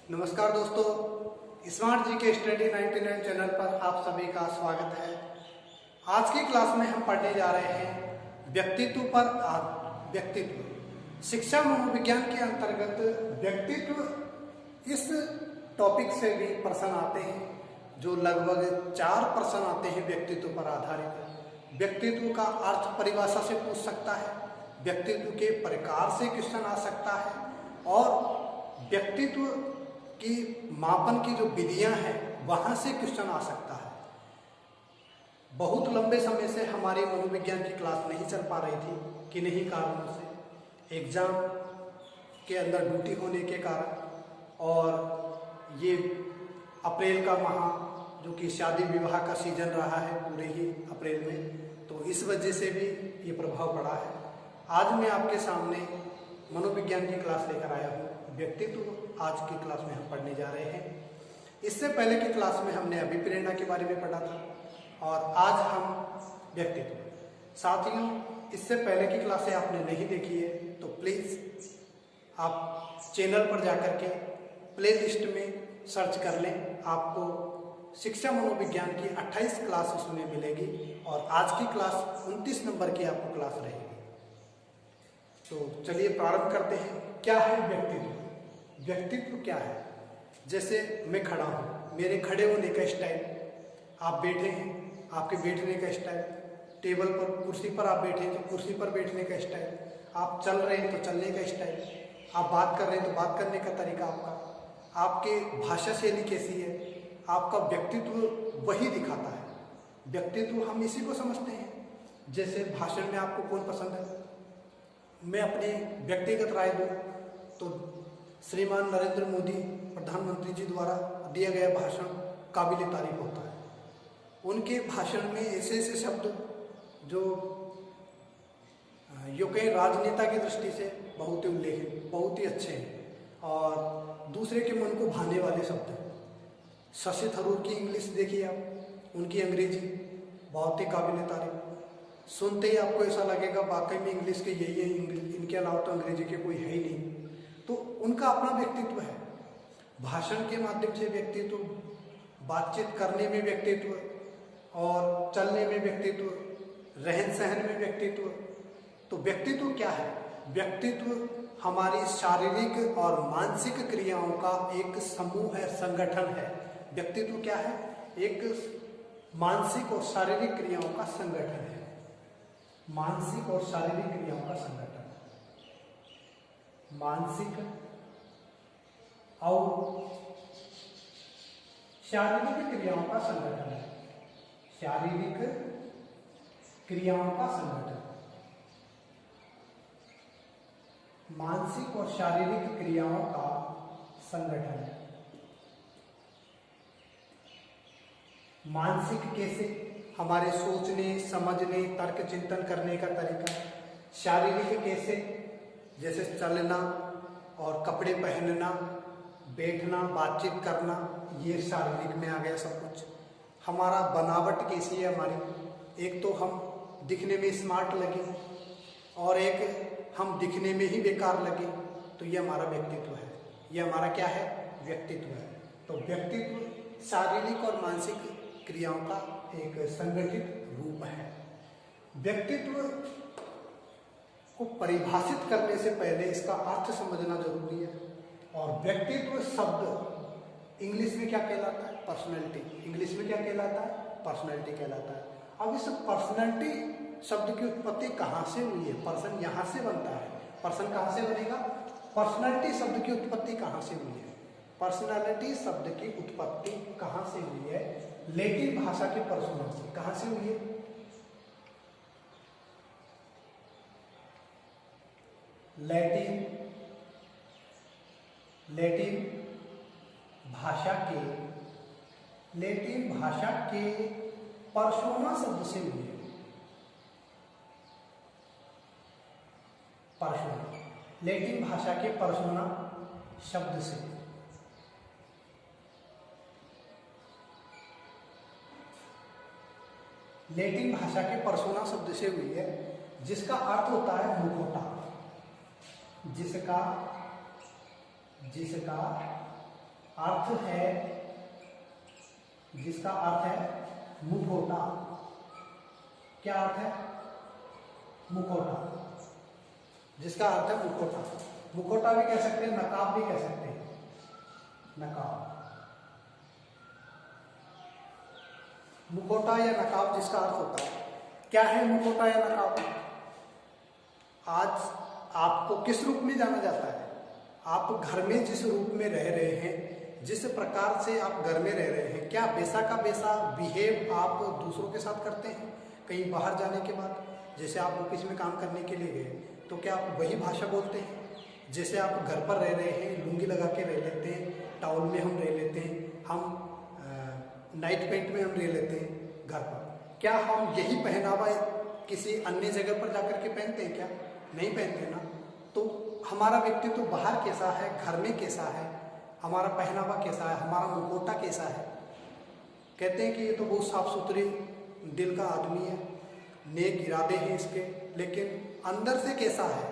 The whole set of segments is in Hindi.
नमस्कार दोस्तों, स्मार्ट जी के स्टडी 99 चैनल पर आप सभी का स्वागत है। आज की क्लास में हम पढ़ने जा रहे हैं व्यक्तित्व पर व्यक्तित्व शिक्षा मनोविज्ञान के अंतर्गत व्यक्तित्व। इस टॉपिक से भी प्रश्न आते हैं, जो लगभग 4 प्रश्न आते हैं व्यक्तित्व पर आधारित। व्यक्तित्व का अर्थ परिभाषा से पूछ सकता है, व्यक्तित्व के प्रकार से क्वेश्चन आ सकता है, और व्यक्तित्व की मापन की जो विधियां हैं वहां से क्वेश्चन आ सकता है। बहुत लंबे समय से हमारी मनोविज्ञान की क्लास नहीं चल पा रही थी, किन्हीं कारणों से, एग्जाम के अंदर ड्यूटी होने के कारण, और ये अप्रैल का माह जो कि शादी विवाह का सीजन रहा है पूरे ही अप्रैल में, तो इस वजह से भी ये प्रभाव पड़ा है। आज मैं आपके सामने मनोविज्ञान की क्लास लेकर आया हूँ, व्यक्तित्व। आज की क्लास में हम पढ़ने जा रहे हैं। इससे पहले की क्लास में हमने अभिप्रेरणा के बारे में पढ़ा था, और आज हम व्यक्तित्व। साथियों, इससे पहले की क्लासें आपने नहीं देखी है तो प्लीज़ आप चैनल पर जाकर के प्लेलिस्ट में सर्च कर लें। आपको शिक्षा मनोविज्ञान की 28 क्लास उसमें मिलेगी, और आज की क्लास 29 नंबर की आपको क्लास रहेगी। तो चलिए प्रारंभ करते हैं। क्या है व्यक्तित्व? व्यक्तित्व क्या है? जैसे मैं खड़ा हूँ, मेरे खड़े होने का स्टाइल, आप बैठे हैं, आपके बैठने का स्टाइल, टेबल पर कुर्सी पर आप बैठे हैं तो कुर्सी पर बैठने का स्टाइल, आप चल रहे हैं तो चलने का स्टाइल, आप बात कर रहे हैं तो बात करने का तरीका आपका, आपके भाषा शैली कैसी है, आपका व्यक्तित्व वही दिखाता है। व्यक्तित्व हम इसी को समझते हैं। जैसे भाषण में आपको कौन पसंद है? मैं अपने व्यक्तिगत राय दूँ तो श्रीमान नरेंद्र मोदी प्रधानमंत्री जी द्वारा दिया गया भाषण काबिल तारीफ होता है। उनके भाषण में ऐसे ऐसे शब्द जो यो कहीं राजनेता की दृष्टि से बहुत ही उल्लेखनीय, बहुत ही अच्छे हैं, और दूसरे के मन को भाने वाले शब्द हैं। शशि थरूर की इंग्लिश देखिए आप, उनकी अंग्रेजी बहुत ही काबिल तारीफ। सुनते ही आपको ऐसा लगेगा वाकई में इंग्लिश के यही है, इनके अलावा तो अंग्रेजी के कोई है ही नहीं। तो उनका अपना व्यक्तित्व है। भाषण के माध्यम से व्यक्तित्व, बातचीत करने में व्यक्तित्व, और चलने में व्यक्तित्व, रहन सहन में व्यक्तित्व। तो व्यक्तित्व क्या है? व्यक्तित्व हमारी शारीरिक और मानसिक क्रियाओं का एक समूह है, संगठन है। व्यक्तित्व क्या है? एक मानसिक और शारीरिक क्रियाओं का संगठन है। मानसिक और शारीरिक क्रियाओं का संगठन, मानसिक और शारीरिक क्रियाओं का संगठन है। शारीरिक क्रियाओं का संगठन, मानसिक और शारीरिक क्रियाओं का संगठन है। मानसिक कैसे? हमारे सोचने, समझने, तर्क चिंतन करने का तरीका। शारीरिक कैसे? जैसे चलना और कपड़े पहनना, बैठना, बातचीत करना, ये शारीरिक में आ गया सब कुछ। हमारा बनावट कैसी है हमारी? एक तो हम दिखने में स्मार्ट लगे, और एक हम दिखने में ही बेकार लगे, तो ये हमारा व्यक्तित्व है। ये हमारा क्या है? व्यक्तित्व है। तो व्यक्तित्व शारीरिक और मानसिक क्रियाओं का एक संगठित रूप है। व्यक्तित्व को परिभाषित करने से पहले इसका अर्थ समझना जरूरी है। और व्यक्तित्व शब्द इंग्लिश में क्या कहलाता है? पर्सनैलिटी। इंग्लिश में क्या कहलाता है? पर्सनैलिटी कहलाता है। अब इस पर्सनैलिटी शब्द की उत्पत्ति कहाँ से हुई है? पर्सन यहाँ से बनता है। पर्सन कहाँ से बनेगा? पर्सनैलिटी शब्द की उत्पत्ति कहाँ से हुई है? पर्सनैलिटी शब्द की उत्पत्ति कहाँ से हुई है? लैटिन भाषा के पर्सोना से। कहाँ से हुई है? लैटिन भाषा के पर्सोना शब्द से हुई है। पर्सोना, लैटिन भाषा के पर्सोना शब्द से। लैटिन भाषा के पर्सोना शब्द से हुई है, जिसका अर्थ होता है मुखौटा। जिसका अर्थ है, जिसका अर्थ है मुखौटा। क्या अर्थ है? मुखौटा, जिसका अर्थ है मुखौटा। मुखौटा भी कह सकते हैं, नकाब भी कह सकते हैं। नकाब, मुखौटा या नकाब जिसका अर्थ होता है। क्या है मुखौटा या नकाब? आज आपको किस रूप में जाना जाता है? आप घर में जिस रूप में रह रहे हैं, जिस प्रकार से आप घर में रह रहे हैं, क्या वैसा का वैसा बिहेव आप दूसरों के साथ करते हैं? कहीं बाहर जाने के बाद, जैसे आप ऑफिस में काम करने के लिए गए, तो क्या आप वही भाषा बोलते हैं? जैसे आप घर पर रह रहे हैं, लुंगी लगा के रह लेते हैं, टाउल में हम रह लेते हैं, हम नाइट पैंट में हम रह लेते हैं घर पर, क्या हम यही पहनावा किसी अन्य जगह पर जाकर के पहनते हैं? क्या नहीं पहनते ना। तो हमारा व्यक्तित्व बाहर कैसा है, घर में कैसा है, हमारा पहनावा कैसा है, हमारा मुखौटा कैसा है। कहते हैं कि ये तो बहुत साफ सुथरे दिल का आदमी है, नेक इरादे हैं इसके, लेकिन अंदर से कैसा है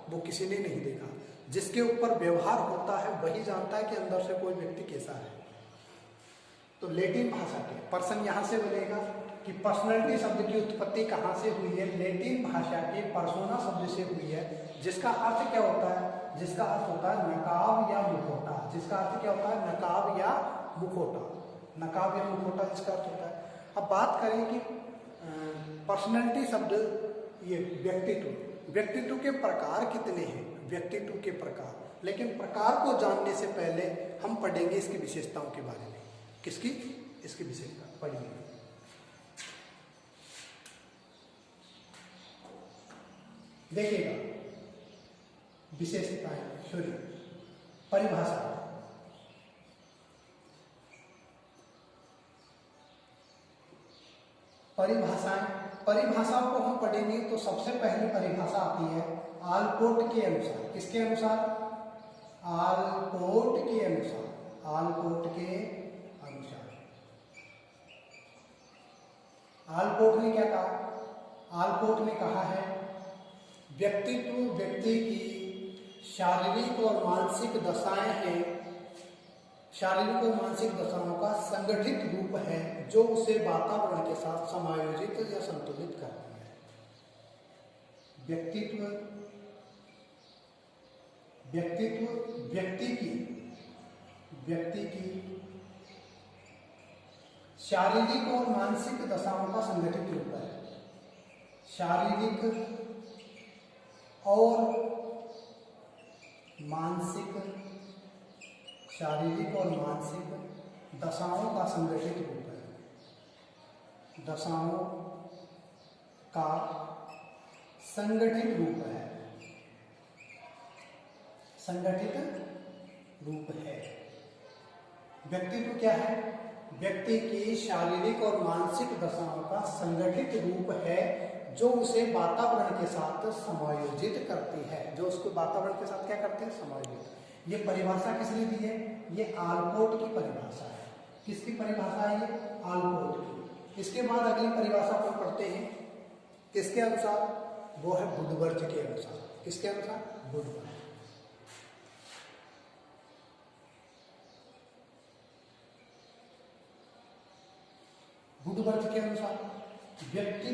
वो किसी ने नहीं देखा। जिसके ऊपर व्यवहार होता है वही जानता है कि अंदर से कोई व्यक्ति कैसा है। तो लैटिन भाषा के पर्सन यहाँ से बनेगा कि पर्सनैलिटी शब्द की उत्पत्ति कहाँ से हुई है? लैटिन भाषा के पर्सोना शब्द से हुई है, जिसका अर्थ क्या होता है? जिसका अर्थ होता है नकाब या मुखौटा। जिसका अर्थ क्या होता है? नकाब या मुखौटा। नकाब या मुखौटा जिसका अर्थ होता है। अब बात करें कि पर्सनैलिटी शब्द, ये व्यक्तित्व के प्रकार कितने हैं? व्यक्तित्व के प्रकार, लेकिन प्रकार को जानने से पहले हम पढ़ेंगे इसकी विशेषताओं के बारे में। किसकी? इसकी विशेषता पढ़ेंगे। देखिएगा विशेषताएं, सॉरी परिभाषा। परिभाषाओं को हम पढ़ेंगे तो सबसे पहली परिभाषा आती है आलपोर्ट के अनुसार। किसके अनुसार? आलपोर्ट के अनुसार। आलपोर्ट के अनुसार। आलपोर्ट ने क्या कहा? आलपोर्ट ने कहा है व्यक्तित्व व्यक्ति की शारीरिक और मानसिक दशाएं हैं, शारीरिक और मानसिक दशाओं का संगठित रूप है जो उसे वातावरण के साथ समायोजित या संतुलित करती है। व्यक्तित्व व्यक्ति की शारीरिक और मानसिक दशाओं का संगठित रूप है। शारीरिक और मानसिक दशाओं का संगठित रूप है। दशाओं का संगठित रूप है। संगठित रूप है। व्यक्तित्व क्या है? व्यक्ति की शारीरिक और मानसिक दशाओं का संगठित रूप है जो उसे वातावरण के साथ समायोजित करती है। जो उसको वातावरण के साथ क्या करते हैं? समायोजित। ये परिभाषा किसने दी है? ये आलपोर्ट की परिभाषा है। किसकी परिभाषा है ये? आलपोर्ट की। इसके बाद अगली परिभाषा को पढ़ते हैं, किसके अनुसार? वो है वुडवर्थ के अनुसार। किसके अनुसार? वुडवर्थ। वुडवर्थ के अनुसार व्यक्ति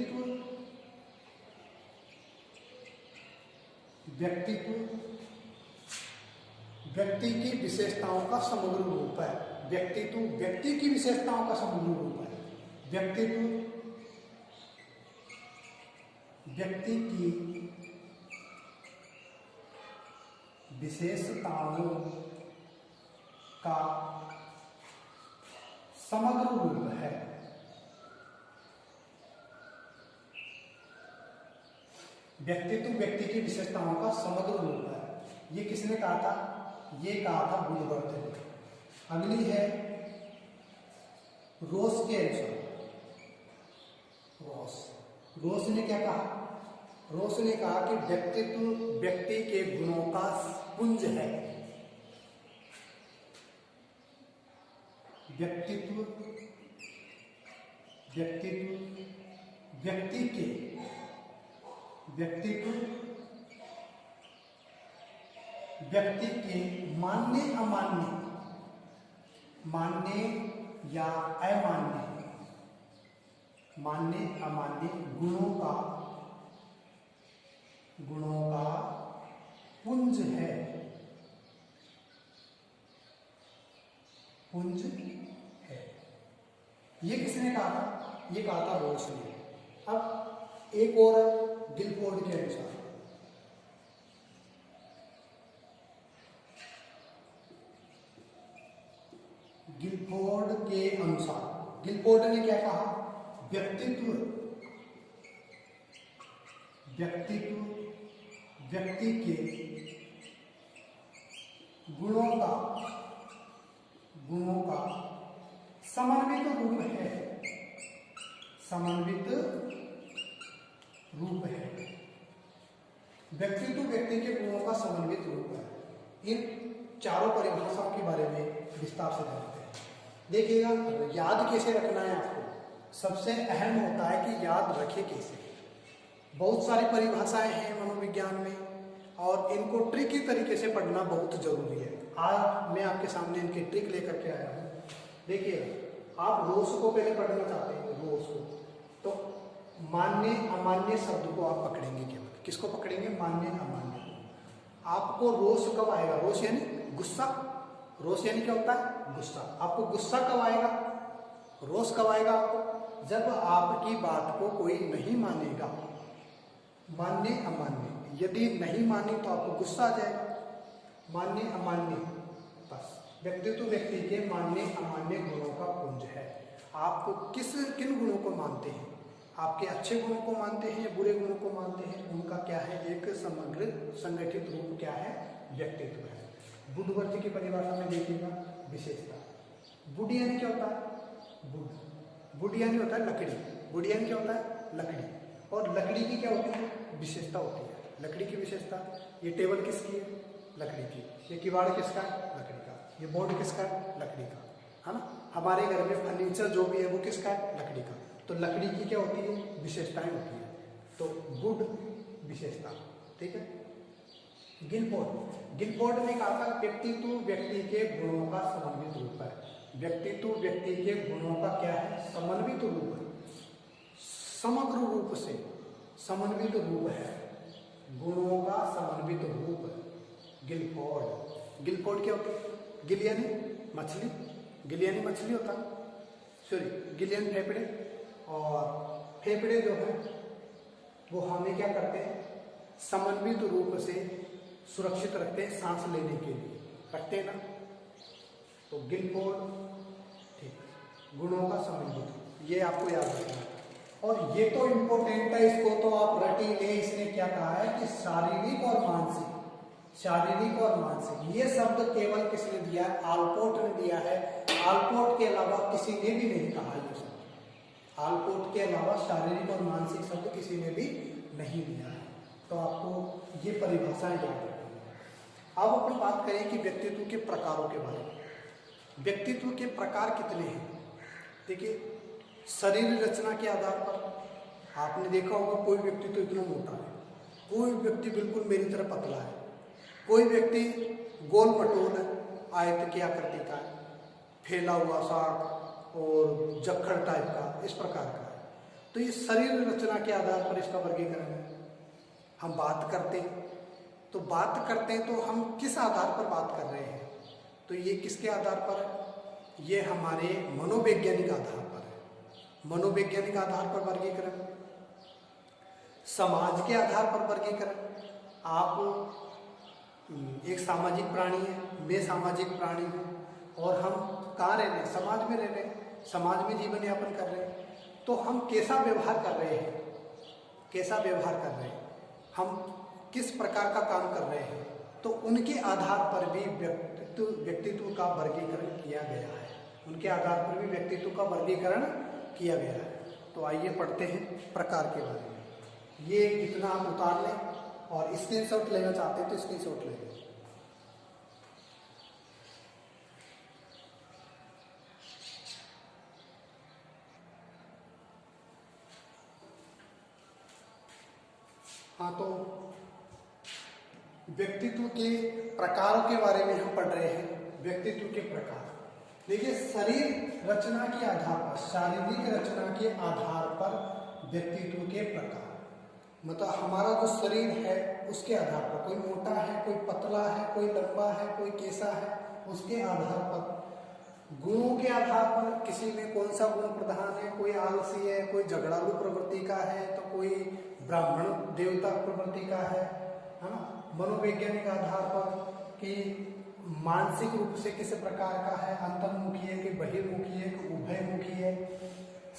की विशेषताओं का समग्र रूप है। व्यक्तित्व व्यक्ति की विशेषताओं का समग्र रूप है। व्यक्तित्व व्यक्ति की विशेषताओं का समग्र रूप है। व्यक्तित्व व्यक्ति की विशेषताओं का समग्र रूप है। ये किसने कहा था? ये कहा था वुडवर्थ ने। अगली है रोस के अनुसार। रोस ने क्या कहा? रोस ने कहा कि व्यक्तित्व व्यक्ति के गुणों का पुंज है। व्यक्तित्व व्यक्ति के मान्य अमान्य मान्य या अमान्य, मान्य अमान्य गुणों का पुंज है, पुंज है। ये किसने कहा था? ये कहा था रोल्स ने। अब एक और गिलफोर्ड के अनुसार, गिलफोर्ड के अनुसार, गिलफोर्ड ने क्या कहा? व्यक्तित्व व्यक्ति के गुणों का समन्वित रूप है, समन्वित रूप है। व्यक्तित्व व्यक्ति के गुणों का समन्वित रूप है। इन चारों परिभाषाओं के बारे में विस्तार से जानते हैं। देखिएगा, याद कैसे रखना है आपको, सबसे अहम होता है कि याद रखे कैसे। बहुत सारी परिभाषाएं हैं मनोविज्ञान में और इनको ट्रिकी तरीके से पढ़ना बहुत जरूरी है। आज मैं आपके सामने इनकी ट्रिक लेकर के आया हूँ। देखिए, आप रोज को पहले पढ़ना चाहते हैं, रोज को, तो मान्य अमान्य शब्द को आप पकड़ेंगे। केवल किसको पकड़ेंगे? मान्य अमान्य। आपको रोष कब आएगा? रोष यानी गुस्सा। रोष यानी क्या होता है? गुस्सा। आपको गुस्सा कब आएगा? रोष कब आएगा आपको? जब आपकी बात को कोई नहीं मानेगा। मान्य अमान्य, यदि नहीं मानी तो आपको गुस्सा आ जाएगा। मान्य अमान्य, बस व्यक्तित्व व्यक्ति के मान्य अमान्य गुणों का पुंज है। आप किन गुणों को मानते हैं? आपके अच्छे गुणों को मानते हैं या बुरे गुणों को मानते हैं? उनका क्या है? एक समग्र संगठित रूप क्या है? व्यक्तित्व है। बुद्धवर्ती की परिभाषा में देखिएगा, विशेषता। बुड यानी क्या होता है? बुड यानी होता है लकड़ी। बुड यानी क्या होता है? लकड़ी। और लकड़ी की क्या होती है? विशेषता होती है। लकड़ी की विशेषता, ये टेबल किसकी है? लकड़ी की। ये किवाड़ किसका है? लकड़ी का। ये बोर्ड किसका है? लकड़ी का, है ना। हमारे घर में फर्नीचर जो भी है वो किसका है? लकड़ी का। तो लकड़ी की क्या होती है? विशेषताएं होती है। तो गुड विशेषता, ठीक है। गिलफोर्ड ने कहा था व्यक्तित्व व्यक्ति के गुणों का समन्वित रूप है। व्यक्तित्व व्यक्ति के गुणों का क्या है? समन्वित रूप है। समग्र रूप से समन्वित रूप है, गुणों का समन्वित रूप है। गिलफोर्ड क्या होता है? गिल यानी मछली, गिल यानी मछली होता है, सॉरी, गिल यानी फेफड़े। और फेफड़े जो है वो हमें क्या करते हैं? समन्वित रूप से सुरक्षित रखते हैं, सांस लेने के लिए रखते हैं ना। तो गिलफोर्ड, ठीक, गुणों का समन्वित, ये आपको याद रखना है। और ये तो इम्पोर्टेंट है, इसको तो आप रट ही ले। इसने क्या कहा है कि शारीरिक और मानसिक, शारीरिक और मानसिक, ये शब्द केवल किसने दिया है? आलपोर्ट ने दिया है। आलपोर्ट के अलावा किसी ने भी नहीं कहा ये शब्द। आलपोर्ट के अलावा शारीरिक और मानसिक शब्द किसी ने भी नहीं दिया है। तो आपको ये परिभाषाएं याद रखनी है। अब अपन बात करें कि व्यक्तित्व के प्रकारों के बारे में। व्यक्तित्व के प्रकार कितने हैं? देखिए, शरीर रचना के आधार पर आपने देखा होगा, कोई व्यक्ति तो इतना मोटा है, कोई व्यक्ति बिल्कुल मेरी तरह पतला है, कोई व्यक्ति गोल मटोल है, आयत की आकृति का है, फैला हुआ साग और जक्खड़ टाइप का, इस प्रकार का है। तो ये शरीर रचना के आधार पर इसका वर्गीकरण है। हम बात करते हैं तो हम किस आधार पर बात कर रहे हैं? तो ये किसके आधार पर है? ये हमारे मनोवैज्ञानिक आधार पर है। मनोवैज्ञानिक आधार पर वर्गीकरण, समाज के आधार पर वर्गीकरण। आप एक सामाजिक प्राणी है, मैं सामाजिक प्राणी हूँ, और हम कहाँ रह रहे हैं? समाज में रह रहे हैं, समाज में जीवन यापन कर रहे हैं। तो हम कैसा व्यवहार कर रहे हैं? कैसा व्यवहार कर रहे हैं? हम किस प्रकार का काम कर रहे हैं? तो उनके आधार पर भी व्यक्तित्व का वर्गीकरण किया गया है। उनके आधार पर भी व्यक्तित्व का वर्गीकरण किया गया है। तो आइए पढ़ते हैं प्रकार के बारे में। ये इतना आप उतार लें, और स्क्रीनशॉट लेना चाहते हैं तो स्क्रीनशॉट ले लें। हाँ, तो व्यक्तित्व के प्रकारों के बारे में हम पढ़ रहे हैं। व्यक्तित्व के प्रकार, देखिए, शरीर रचना के आधार पर, शारीरिक रचना के आधार पर व्यक्तित्व के प्रकार, मतलब हमारा जो शरीर है उसके आधार पर, कोई मोटा है, कोई पतला है, कोई लंबा है, कोई कैसा है, उसके आधार पर, गुणों के आधार पर किसी में कौन सा गुण प्रधान है, कोई आलसी है, कोई झगड़ालू प्रवृत्ति का है, तो कोई ब्राह्मण देवता प्रवृत्ति का है ना। मनोवैज्ञानिक आधार पर कि मानसिक रूप से किस प्रकार का है, अंतर्मुखी है कि बहिर्मुखी है कि उभयमुखी है।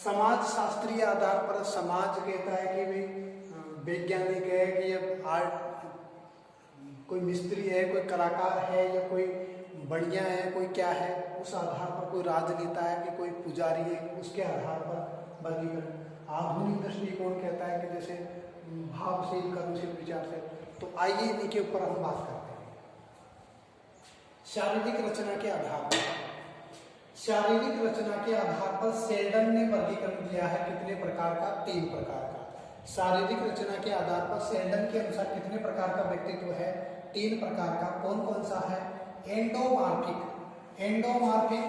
समाज शास्त्रीय आधार पर समाज कहता है कि भाई वैज्ञानिक है कि अब आर्ट, कोई मिस्त्री है, कोई कलाकार है, या कोई बढ़िया है, कोई क्या है, उस आधार पर, कोई राजनेता है कि कोई पुजारी है, उसके आधार पर वर्गीकरण। आधुनिक दृष्टिकोण कहता है कि जैसे भावशील कर्मशील विचार से। तो आइए इन्हीं के ऊपर हम बात करते हैं। शारीरिक रचना के आधार पर, शारीरिक रचना के आधार पर सेल्डन ने वर्गीकरण दिया है कितने प्रकार का? 3 प्रकार का। शारीरिक रचना के आधार पर सेल्डन के अनुसार कितने प्रकार का व्यक्तित्व है? 3 प्रकार का। कौन कौन सा है? एंडोमार्फिक, एंडोमार्फिक,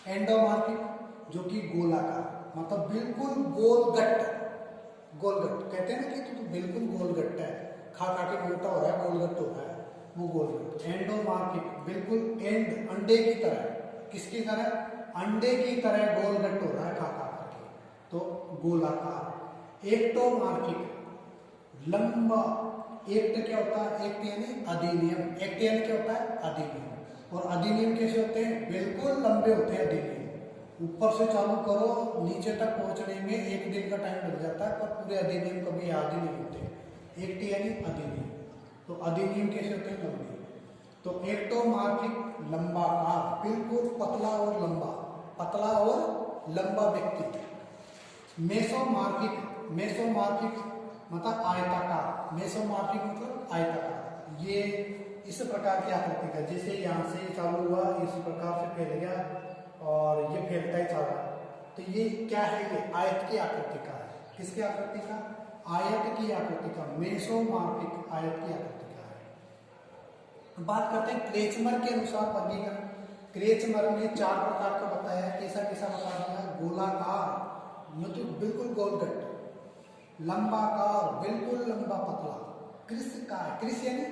एंडोमार्फिक जो कि गोलाकार, मतलब बिल्कुल गोलगट्ट, गोलगट्ट कहते हैं ना कि तो बिल्कुल गोलगट्ट है, खा खा के मोटा हो रहा है, गोलगट्ट हो रहा है, वो गोलगट्ट। एंडोमार्फिक बिल्कुल एंड, अंडे की तरह, किसकी तरह? अंडे की तरह गोलगट्ट हो रहा है खा खा करके, तो गोलाकार। एक्टोमार्फिक लंबा, एक्ट क्या होता है? एक्ट यानी अधिनियम, एक्ट यानी क्या होता है? अधिनियम। और अधिनियम कैसे होते हैं? बिल्कुल लंबे होते हैं अधिनियम, ऊपर से चालू करो नीचे तक पहुंचने में 1 दिन का टाइम लग जाता है, पर पूरे अधिनियम कभी याद ही नहीं होते। एक्ट यानी अधिनियम, तो अधिनियम कैसे होते हैं? लंबे। तो एक्टोमार्फिक लंबाकार, बिल्कुल पतला और लंबा, पतला और लंबा व्यक्ति। मेसोमार्फिक, मेसोमार्फिक मतलब आयताकार, मेसोमार्फिक मतलब आयताकार, ये इस प्रकार की आकृति का, जैसे यहाँ से चालू हुआ इस प्रकार से फैल गया और ये फैलता ही चला, तो ये क्या है? ये आयत की आकृति का है। किसकी आकृति का? आयत की आकृति का, मेसोमार्फिक आयत की आकृति का है। बात करते हैं क्रेचमर के अनुसार वर्गीकरण। क्रेचमर ने 4 प्रकार का बताया। कैसा कैसा बता दिया? गोलाकार मतलब बिल्कुल गोलगट्ट, लंबाकार बिल्कुल लंबा पतला, कृष्णकाय, कृष्ण यानी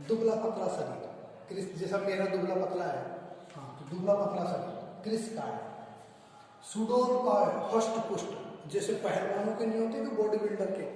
दुबला पतला शरीर, कृष्ण जैसा मेरा दुबला पतला है, हाँ तो दुबला पतला शरीर, कृष्णकाय। सुडोलकाय हष्ट पुष्ट, जैसे पहलवानों के नहीं होते कि बॉडी बिल्डर के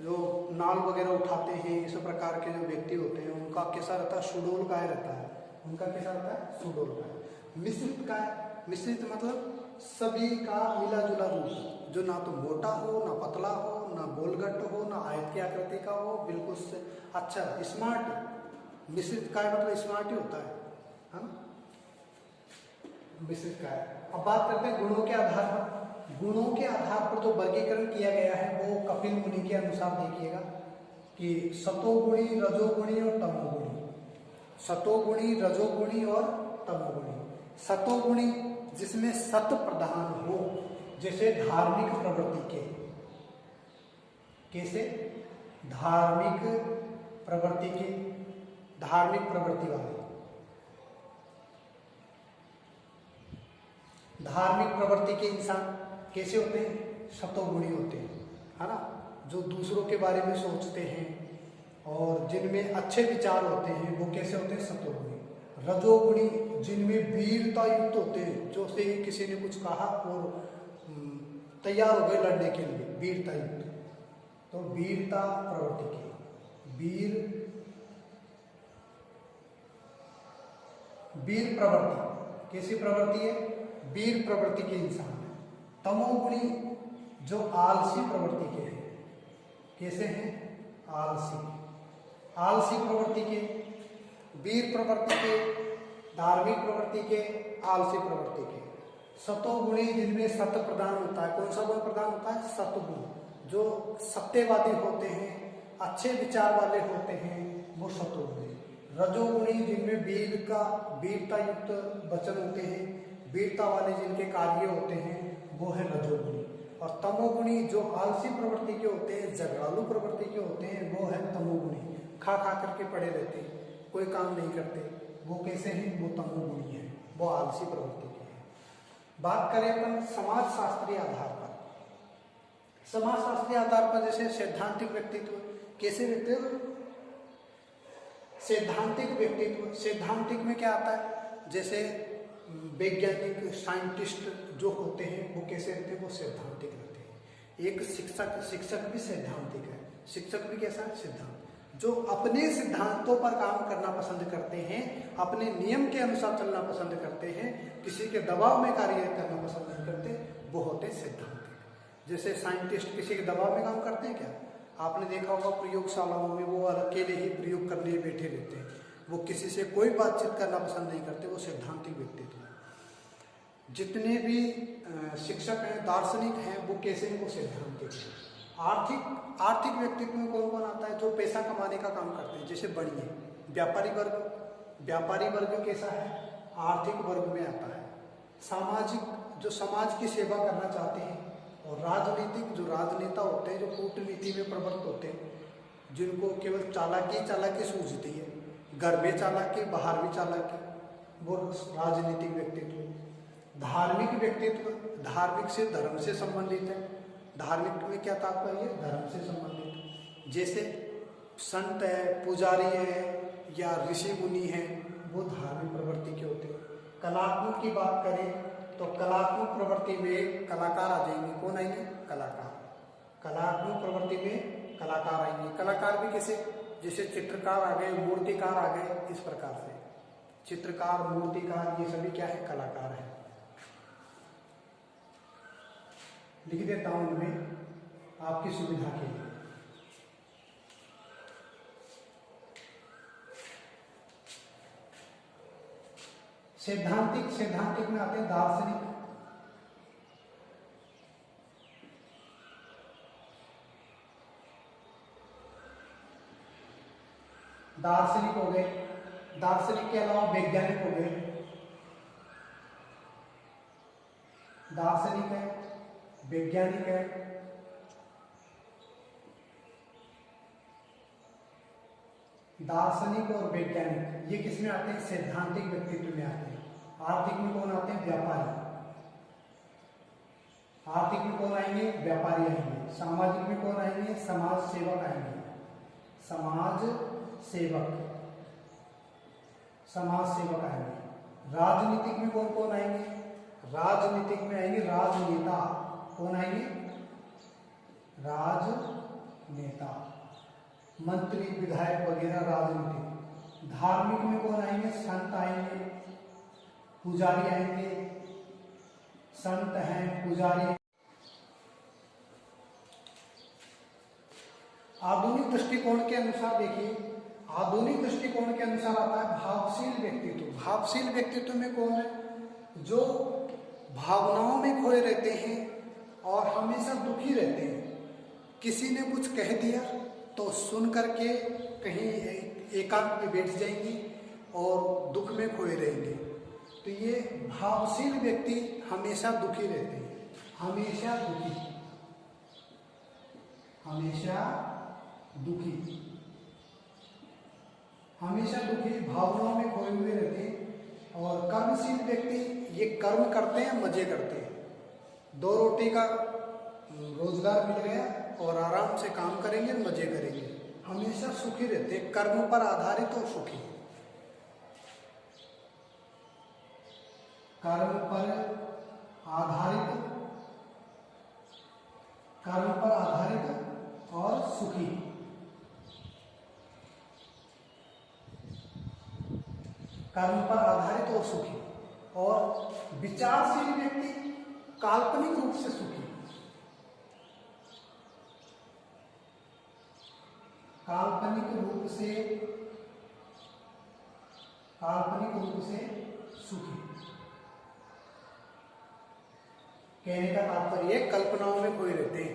जो नाल वगैरह उठाते हैं, इस प्रकार के जो व्यक्ति होते हैं उनका कैसा रहता है? सुडोलकाय रहता है, उनका कैसा रहता है? सुडोलकाय। मिश्रित काय, मिश्रित मतलब सभी का मिला जुला रूप, जो ना तो मोटा हो, ना पतला हो, ना गोलगट्ट हो, ना आयत की आकृति का हो, बिल्कुल से अच्छा स्मार्ट। मिश्रित काय मतलब स्मार्ट ही होता है ना, मिश्रित काय। अब बात करते हैं गुणों के आधार पर। गुणों के आधार पर जो वर्गीकरण किया गया है वो कपिल मुनि के अनुसार देखिएगा कि सतोगुणी, रजोगुणी और तमोगुणी। सतोगुणी, रजोगुणी और तमोगुणी। सतोगुणी जिसमें सत प्रधान हो, जैसे धार्मिक प्रवृत्ति के, कैसे? धार्मिक प्रवृत्ति के, धार्मिक प्रवृत्ति वाले, धार्मिक प्रवृत्ति के इंसान कैसे होते हैं? सतोगुणी होते हैं, है ना, जो दूसरों के बारे में सोचते हैं और जिनमें अच्छे विचार होते हैं, वो कैसे होते हैं? सतोगुणी। रजोगुणी जिनमें वीरता युक्त होते हैं, जो से किसी ने कुछ कहा और तैयार हो गए लड़ने के लिए, वीरता युक्त, तो वीरता प्रवृत्ति के, वीर प्रवृत्ति, कैसी प्रवृत्ति है? वीर प्रवृत्ति के इंसान है। तमोगुणी जो आलसी प्रवृत्ति के हैं, कैसे हैं? आलसी, आलसी प्रवृत्ति के, वीर प्रवृत्ति के, धार्मिक प्रवृत्ति के, आलसी प्रवृत्ति के। सतोगुणी जिनमें सत्य प्रदान होता है। कौन सा गुण प्रदान होता है? सतगुण, जो सत्यवादी होते हैं, अच्छे विचार वाले होते हैं, वो सतोगुणी। रजोगुणी जिनमें वीरता युक्त वचन होते हैं, वीरता वाले जिनके कार्य होते हैं, वो है रजोगुणी। और तमोगुणी जो आलसी प्रवृत्ति के होते हैं, झगड़ालू प्रवृत्ति के होते हैं, वो है तमोगुणी। खा खा करके पड़े रहते हैं, कोई काम नहीं करते, वो कैसे हैं? वो तमोगुणी है। वो आलसी प्रवृत्ति की है। बात करें अपन समाज शास्त्रीय आधार पर, समाज शास्त्रीय आधार पर जैसे सैद्धांतिक व्यक्तित्व, कैसे व्यक्तित्व, सैद्धांतिक व्यक्तित्व, सैद्धांतिक में क्या आता है, जैसे वैज्ञानिक साइंटिस्ट जो होते हैं वो कैसे रहते हैं, वो सैद्धांतिक रहते हैं। एक शिक्षक भी सैद्धांतिक है, शिक्षक भी कैसा है, सिद्धांत, जो अपने सिद्धांतों पर काम करना पसंद करते हैं, अपने नियम के अनुसार चलना पसंद करते हैं, किसी के दबाव में कार्य करना पसंद नहीं करते, वो होते सैद्धांतिक। जैसे साइंटिस्ट किसी के दबाव में काम करते हैं क्या, आपने देखा होगा प्रयोगशालाओं में वो अकेले ही प्रयोग करने बैठे रहते हैं, वो किसी से कोई बातचीत करना पसंद नहीं करते, वो सैद्धांतिक व्यक्तित्व है। जितने भी शिक्षक हैं, दार्शनिक हैं, वो कैसे हैं, वो सैद्धांतिक हैं। आर्थिक व्यक्तित्व में कौन कौन आता है, जो पैसा कमाने का काम करते हैं, जैसे बड़िए व्यापारी वर्ग कैसा है, आर्थिक वर्ग में आता है। सामाजिक, जो समाज की सेवा करना चाहते हैं। और राजनीतिक, जो राजनेता होते हैं, जो कूटनीति में प्रवृत्त होते हैं, जिनको केवल चालाकी सूझती है, घर में चालाकी बाहर भी चालाकी, वो राजनीतिक व्यक्तित्व। धार्मिक व्यक्तित्व, धार्मिक से धर्म से संबंधित है। धार्मिक में क्या तात्पर्य, धर्म से संबंधित, जैसे संत है, पुजारी है या ऋषि मुनि है, वो धार्मिक प्रवृत्ति के होते हैं। कलात्मक की बात करें तो कलात्मक प्रवृत्ति में कलाकार आ जाएंगे, कौन आएंगे, कलाकार। कलात्मक प्रवृत्ति में कलाकार आएंगे। कलाकार भी कैसे, जैसे चित्रकार आ गए, मूर्तिकार आ गए, इस प्रकार से चित्रकार, मूर्तिकार, ये सभी क्या है, कलाकार है। लिख देता हूं उनमें आपकी सुविधा के लिए। सैद्धांतिक में आते हैं दार्शनिक, हो गए। दार्शनिक के अलावा वैज्ञानिक हो गए। दार्शनिक है, वैज्ञानिक है, दार्शनिक और वैज्ञानिक, ये किसमें आते हैं, सैद्धांतिक व्यक्तित्व में आते हैं। आर्थिक में कौन आते हैं, व्यापारी। आर्थिक में कौन आएंगे, व्यापारी आएंगे। सामाजिक में कौन आएंगे, समाज सेवक आएंगे। समाज सेवक आएंगे। राजनीतिक में कौन कौन आएंगे, राजनीतिक में आएंगे राजनेता। कौन आएंगे, राजनेता, मंत्री, विधायक वगैरह, राजनीतिक। धार्मिक में कौन आएंगे, संत आएंगे, पुजारी आएंगे। संत हैं, पुजारी। आधुनिक दृष्टिकोण के अनुसार देखिए, आधुनिक दृष्टिकोण के अनुसार आता है भावशील व्यक्तित्व। भावशील व्यक्तित्व में कौन है, जो भावनाओं में खोए रहते हैं और हमेशा दुखी रहते हैं। किसी ने कुछ कह दिया तो सुन करके कहीं एकांत में बैठ जाएंगे और दुख में खोए रहेंगे। तो ये भावशील व्यक्ति हमेशा दुखी रहते हैं, हमेशा दुखी, भावनाओं में खोए हुए रहते हैं। और कर्मशील व्यक्ति, ये कर्म करते हैं, मजे करते हैं। 2 रोटी का रोजगार मिल गया और आराम से काम करेंगे, मजे करेंगे, हमेशा सुखी रहते हैं, कर्म पर आधारित और सुखी। कर्म पर आधारित और सुखी। कर्म पर आधारित और सुखी। और विचारशील व्यक्ति काल्पनिक रूप से सुखी। काल्पनिक रूप से सुखी। कहने का तात्पर्य कल्पनाओं में खोए रहते हैं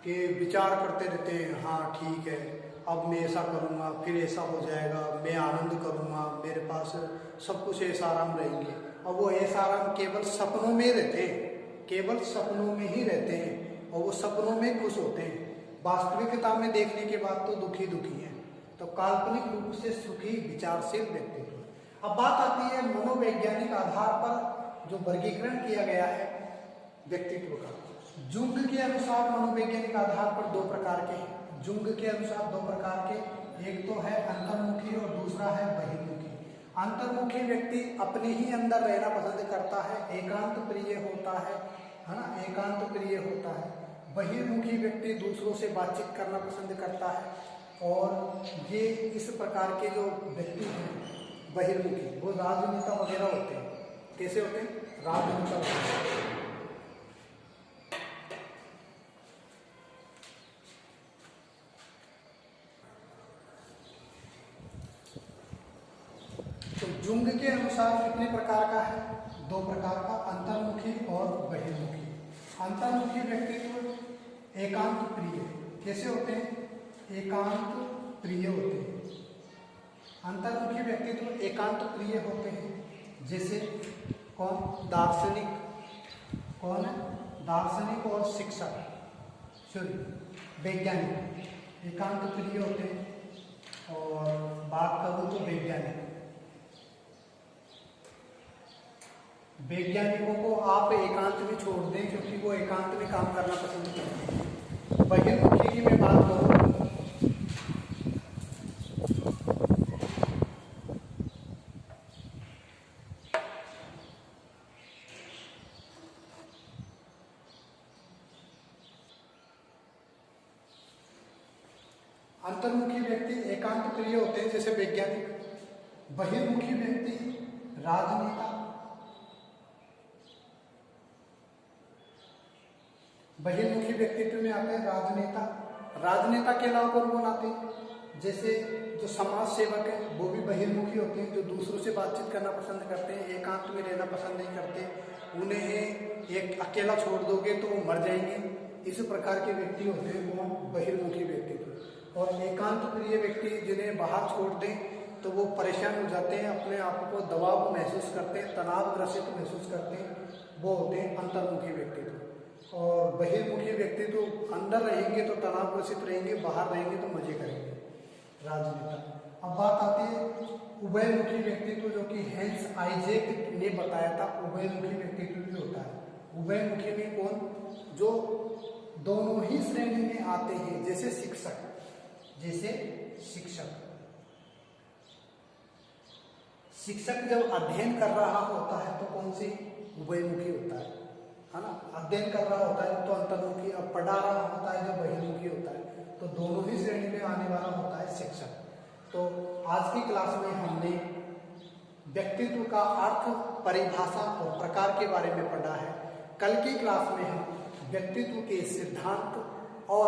कि विचार करते रहते हैं, हाँ ठीक है, अब मैं ऐसा करूँगा, फिर ऐसा हो जाएगा, मैं आनंद करूँगा, मेरे पास सब कुछ ऐसा आराम रहेंगे। और वो ऐसा आराम केवल सपनों में रहते हैं, केवल सपनों में ही रहते हैं और वो सपनों में खुश होते हैं। वास्तविकता में देखने के बाद तो दुखी हैं। तो काल्पनिक रूप से सुखी विचारशील व्यक्तित्व। अब बात आती है मनोवैज्ञानिक आधार पर जो वर्गीकरण किया गया है व्यक्तित्व का। जुंग के अनुसार मनोवैज्ञानिक आधार पर दो प्रकार के हैं। जुंग के अनुसार दो प्रकार के, एक तो है अंतर्मुखी और दूसरा है बहिर्मुखी। अंतर्मुखी व्यक्ति अपने ही अंदर रहना पसंद करता है, एकांत प्रिय होता है ना, एकांत प्रिय होता है। बहिर्मुखी व्यक्ति दूसरों से बातचीत करना पसंद करता है और ये इस प्रकार के जो व्यक्ति हैं बहिर्मुखी वो राजनेता वगैरह होते हैं। कैसे होते हैं? राजनेता होते हैं। तो जुंग के अनुसार कितने प्रकार का है? दो प्रकार का, अंतर्मुखी और बहिर्मुखी। अंतर्मुखी व्यक्तित्व एकांत प्रिय। कैसे होते हैं? एकांत प्रिय होते हैं। अंतर्मुखी व्यक्तित्व एकांत प्रिय होते हैं। जैसे कौन? दार्शनिक। कौन है? दार्शनिक और शिक्षक, वैज्ञानिक एकांत प्रिय होते हैं। और बात करूं तो वैज्ञानिकों को आप एकांत में छोड़ दें क्योंकि वो एकांत में काम करना पसंद करते हैं। बहिर्मुखी की मैं बात करूं, अंतर्मुखी व्यक्ति एकांत प्रिय होते हैं जैसे वैज्ञानिक। बहिर्मुखी व्यक्ति राजनेता। बहिर्मुखी व्यक्तित्व में आते हैं राजनेता। राजनेता के अलावा कौन आते हैं? जैसे जो समाज सेवक है वो भी बहिर्मुखी होते हैं, जो दूसरों से बातचीत करना पसंद करते हैं, एकांत में रहना पसंद नहीं करते। उन्हें एक अकेला छोड़ दोगे तो वो मर जाएंगे। इस प्रकार के व्यक्ति होते हैं कौन? बहिर्मुखी व्यक्तित्व। और एकांत प्रिय व्यक्ति जिन्हें बाहर छोड़ दें तो वो परेशान हो जाते हैं, अपने आप को दबाव महसूस करते हैं, तनाव ग्रसित महसूस करते हैं, वो होते हैं अंतर्मुखी व्यक्तित्व। और बहिर्मुखी व्यक्तित्व अंदर रहेंगे तो तनाव ग्रसित रहेंगे, बाहर रहेंगे तो मजे करेंगे, राजनेता। अब बात आती है उभयमुखी व्यक्तित्व, जो कि हेंस आइजैक ने बताया था। उभयमुखी व्यक्तित्व भी होता है। उभयमुखी में कौन? जो दोनों ही श्रेणी में आते हैं, जैसे शिक्षक। शिक्षक जब अध्ययन कर रहा होता है तो कौन सी? उभयमुखी होता है ना। अध्ययन कर रहा होता है तो अंतर्मुखी, अब पढ़ा रहा होता है जो बहिर्मुखी होता है। तो दोनों ही श्रेणी में आने वाला होता है शिक्षक। तो आज की क्लास में हमने व्यक्तित्व का अर्थ, परिभाषा और प्रकार के बारे में पढ़ा है। कल की क्लास में हम व्यक्तित्व के सिद्धांत और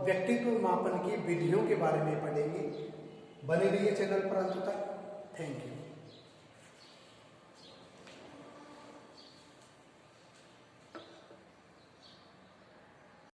व्यक्तित्व मापन की विधियों के बारे में पढ़ेंगे। बने रहिए चैनल पर अंत तक। Thank you.